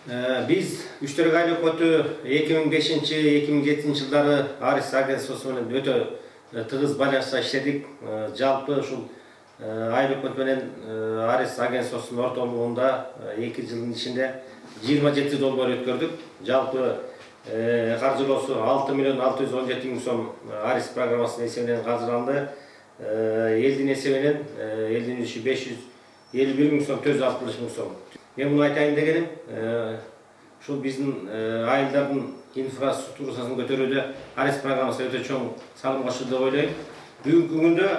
Биз Үчтөрк айлык өтө 2005-2007 жылдары Арис агентствосу менен өтө тыгыз байланышта иштедик. Жалпы ушул айлык өтө менен Арис агентствосунун ортолугунда 2 жылдын ичинде 27 долбоор өткөрдүк. Жалпы каржылоосу 6.617.000 сом Арис программасынын эсебинен каржыланды. Элдин эсебинен элдин иши 551.000 сом, 460.000 сом. Мен муну айтайын дегеним, ушул биздин айылдардын инфраструктурасын көтөрүүдө Арис программасы өтө чоң салым кошду деп ойлойм. Бүгүнкү күндө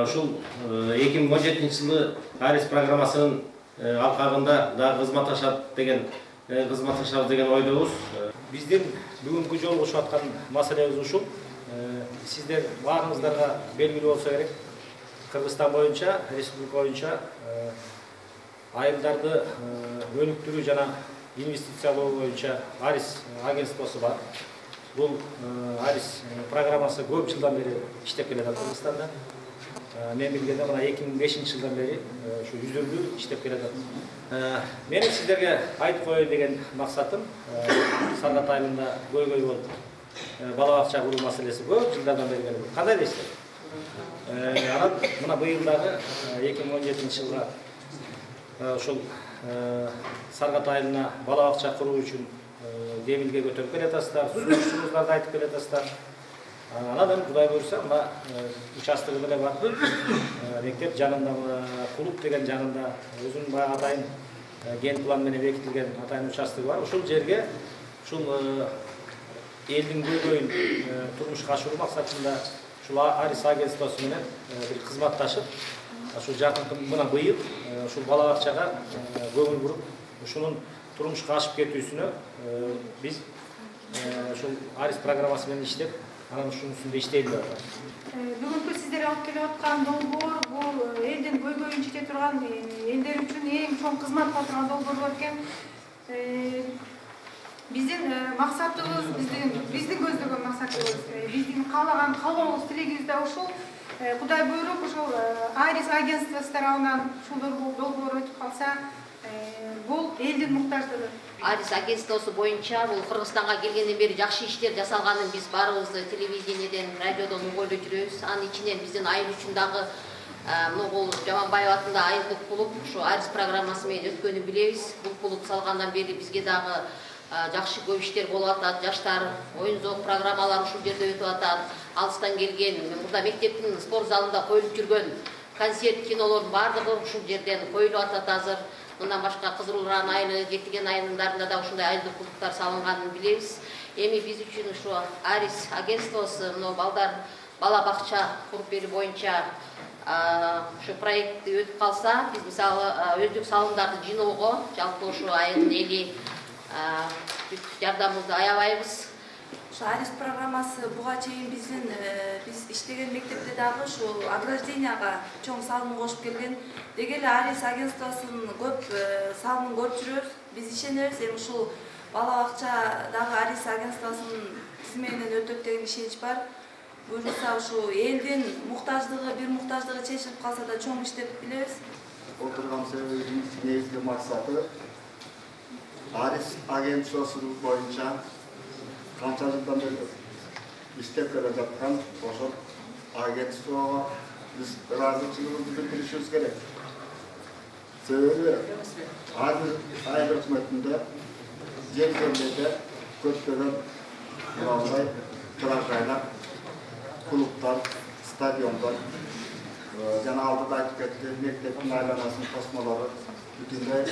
ушул 2017 жылы Арис программасынын алкагында дагы кызматташабыз деген ойдобуз. Биздин бүгүнкү жолугушуп аткан маселебиз ушул. Сиздер баарыңыздарга белгилүү болсо керек, Кыргызстан боюнча, республика боюнча айылдарды өнүктүрүү жана инвестициялоо боюнча Арис агентствосу бар. Бул Арис программасы көп жылдан бери иштеп келе жатат Кыргызстанда. Мен билгенде мына 2005 жылдан бери ушу жүзүлүү иштеп келе жатат. Менин сиздерге айтып коеюн деген максатым, Саргат айылында көйгөй болуп бала бакча куруу маселеси көп жылдардан бери келет. Кандай дейсиздер? Анан мына быйыл дагы 2017 жылга ушул Саргат айылына бала бакча куруу үчүн демилге көтөрүп келатасыздар, сунуштарыңыздарды айтып келатасыздар. Анан Кудай буйрса мына участогу деле бар. Мектеп жанында, клуб деген жанында өзүнүн баягы атайын ген план менен бекитилген атайын участогу бар. Ушул жерге ушул элдин көйгөйүн турмушка ашыруу максатында ушул Арис агентствосу менен бир кызматташып, ушул жакын мына быйыл ушул бала бакчага көңүл буруп, ушунун турмушка ашып кетүүсүнө биз ушул Арис программасы менен иштеп, анан ушунун үстүндө иштейли деп атат. Бүгүнкү сиздер алып келип аткан долбоор бул элдин көйгөйүн чече турган, элдер үчүн эң чоң кызмат кыла турган долбоор экен. Биздин максатыбыз, биздин көздөгөн максатыбыз, биздин каалаган каалообуз, тилегибиз да ушул. Кудай буйруп ушул Арис агентствосы тарабынан ушул долбоор өтүп калса, бул элдин муктаждыгы. Арис агентствосу боюнча бул Кыргызстанга келгенден бери жакшы иштер жасалганын биз баарыбыз телевидениеден, радиодон угуйлуу жүрөбүз. Анын ичинен биздин айыл үчүн дагы Ногул Жаманбаев атында айылдык клуб ушу Арис программасы менен өткөнүн билебиз. Бул клуб салгандан бери бизге дагы жакшы көп иштер болуп атат. Жаштар оюн зоок программалары ушул жерде өтүп атат. Алыстан келген, мурда мектептин спорт залында коюлуп жүргөн концерт, кинолордун баардыгы ушул жерден коюлуп атат азыр. Мындан башка Кызыл Уран айылы, Жектиген айылдарында да ушундай айылдык клубтар салынганын билебиз. Эми биз үчүн ушу Арис агентствосу балдар бала бакча куруп берүү боюнча ушу проекти өтүп калса, биз мисалы өздүк салымдарды жыйноого, жалпы ушу айылдын эли жардамыбызды аябайбыз. Арис программасы буга чейин биз иштеген мектепте дагы ушул огражденияга чоң салым кошуп келген. Деги эле Арис агентствосунун көп салымын көрүп жүрөбүз. Биз ишенебиз, эми ушул бала бакча дагы Арис агентствосунун тизмегинен өтөт деген ишенич бар. Буюрса ушул элдин бир муктаждыгы чечилип калса да чоң иш деп билебиз. Отурган себебибиздин негизги максаты Арис агентствосу боюнча канча жылдан бери иштеп келе жаткан ошол агентствого биз ыраазычылыгыбызды билдиришибиз керек. Себеби айыл өкмөтүндө жер жерлерде көптөгөн мындай турак жайлар, клубтар, стадиондор жана алдыда айтып кетти, мектептин айланасынын тосмолору бүтүндөй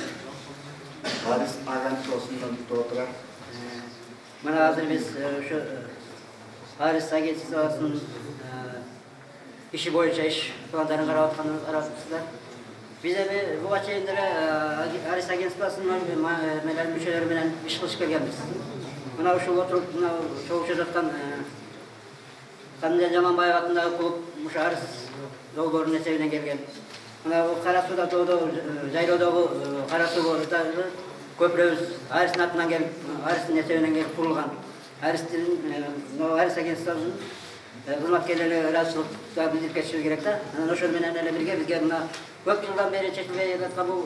Арис агентствосунан бүтүп отурат. Мына азыр биз ушу Арис агентствосунун иши боюнча иш пландарын карап атканыбыздар. Биз эми буга чейин деле Арис агентствосунун мүчөлөрү менен иш кылышып келгенбиз. Мына ушул отуруп чогулушуп жаткан Кандиле Жаманбаев атындагы клуб ушу Арис долбоорунун эсебинен келген. Мына Кара Сууда жайлоодогу Кара Суу бордору көпүрөбүз Аристин атынан келип, Аристин эсебинен келип курулган. Арис агентствосунун кызматкерлери ыраазычылык билдирип кетиши керек да. Анан ошол менен эле бирге бизге мына көп жылдан бери чечилбей жаткан бул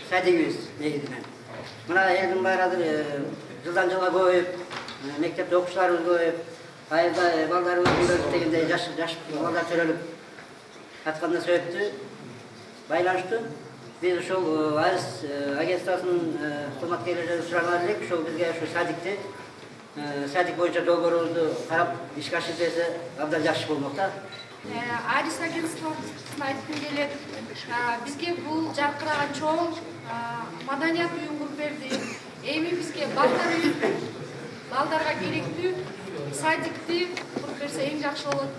садигибиз негизинен. Мына элдин баары азыр жылдан жылга көбөйүп, мектепте окуучуларыбыз көбөйүп, айылда балдарыбыз дегендей жаш балдар төрөлүп аткандан себептүү байланыштуу. Biz ошол Арис агентствосунун кызматкерлеринен суранар элек, ошол бизге ушу садик боюнча долбоорубузду карап ишке ашырса абдан жакшы болмок да. Арис агентствосуна айткым келет, бизге бул жаркыраган чоң маданият уюм куруп берди. Эми бизге балдарга керектүү садикти куруп берсе эң жакшы болот.